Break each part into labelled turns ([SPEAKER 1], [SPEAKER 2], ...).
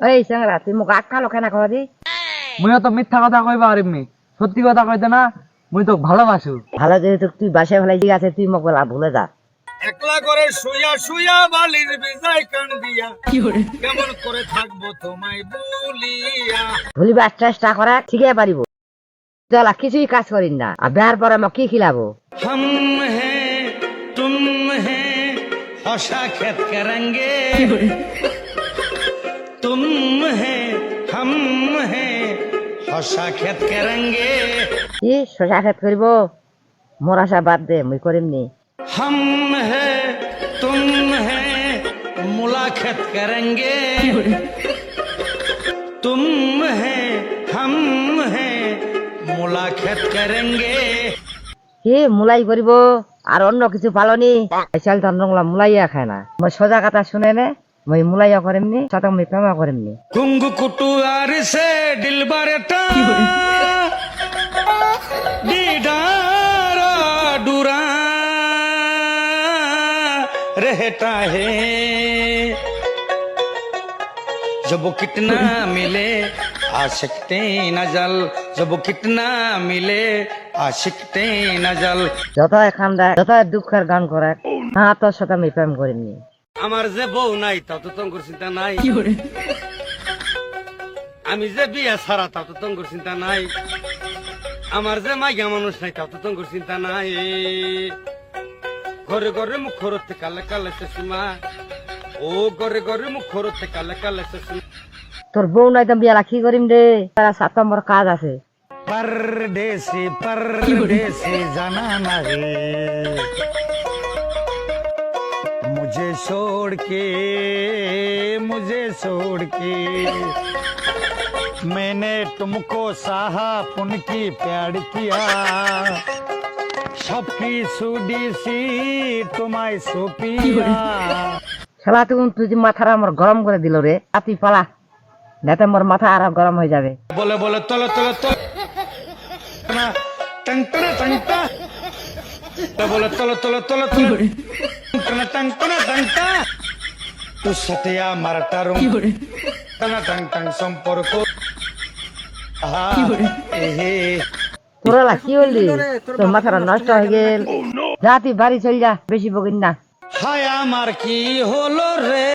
[SPEAKER 1] এই চ্যাংরা তুই মোক আটকালো কেন কবা দি?
[SPEAKER 2] মুই তো মিথ্যা কথা কইবা পারিমনি, সত্যি কথা কইতে না, মুই তো ভালোবাসু।
[SPEAKER 1] ভালো যেহেতু তুই বাসায় ফেলাই ঠিক আছে, তুই মোক বলা ভুলে যা।
[SPEAKER 3] একলা করে শুয়া শুয়া বালির বেজায় কান দিয়া কেমন করে থাকবো তোমায় বলিয়া।
[SPEAKER 1] ভুলিবা চেষ্টা করা ঠিকই পারিব, চলা কিছুই কাজ করিন না। আর বিয়ার পরে মোক কি খিলাবো?
[SPEAKER 3] हम हैं तुम हैं हौशा खेत करेंगे, तुम हैं हम हैं हौशा खेत करेंगे।
[SPEAKER 1] কি শশা খেত করিব? মোর আশা বাদ দে, মুই করিমনি।
[SPEAKER 3] हम हैं तुम हैं मुलाकात करेंगे, तुम हैं हम हैं मुलाकात करेंगे।
[SPEAKER 1] কি মুলাই করিব আর অন্য কিছু পালনি? চাল তো মুলাইয়া খায় না। মই সোজা কথা শুনে নে, মই মুলাইয়া করিমনি, সাথে মই প্রেমা করিমনি।
[SPEAKER 3] कुंगु कुटुआर से दिलबरटा दीदारा डुरा रहता है, जब वो कितना मिले आशिकते नजल, जब वो कितना मिले आशिकते नजल।
[SPEAKER 1] যত এখান দেয় যত দুঃখের গান করে, হ্যাঁ তোর সাথে আমি প্রেম করিমনি।
[SPEAKER 3] আমার যে বউ নাই তা তো তোমার চিন্তা নাই, আমি যে বিয়া ছাড়া তা তো তোমার চিন্তা নাই, আমার যে মাইয়া মানুষ নাই তা তো তোমার চিন্তা নাই। ঘরে ঘরে মুখ খরতে কালে কালে সীমা, ও ঘরে ঘরে মুখ খরতে কালে কালে সীমা।
[SPEAKER 1] তোর বউ নাই তো বিয়ালা কি করিম রে? তারা 7 নম্বর কাজ আছে।
[SPEAKER 3] परदेसी परदेसी जाना नहीं, मुझे छोड़ के मैंने तुमको साहा पुन की प्यार किया, सबकी सुडी सी तुम्हारी सोपिया।
[SPEAKER 1] শালা তুই মাথাটা আমার গরম করে দিল রে। তুই পালা, যাতে মোর মাথা আরো গরম হয়ে যাবে।
[SPEAKER 3] बोले बोले तलो तलो तलो टंटना टंटा, बोले तलो तलो तलो तलो टंटना टंटना टंटा, तू सतिया मारता रूम टना टंग टंग সম্পর্ক।
[SPEAKER 1] তোরা কি হলি? তোর মাথাটা নষ্ট হয়ে গেল। যা তুই বাড়ি চল যা, বেশি বকিন না।
[SPEAKER 3] হায় আমার কি হলো রে,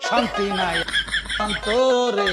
[SPEAKER 3] শান্তি নাই অন্তরে।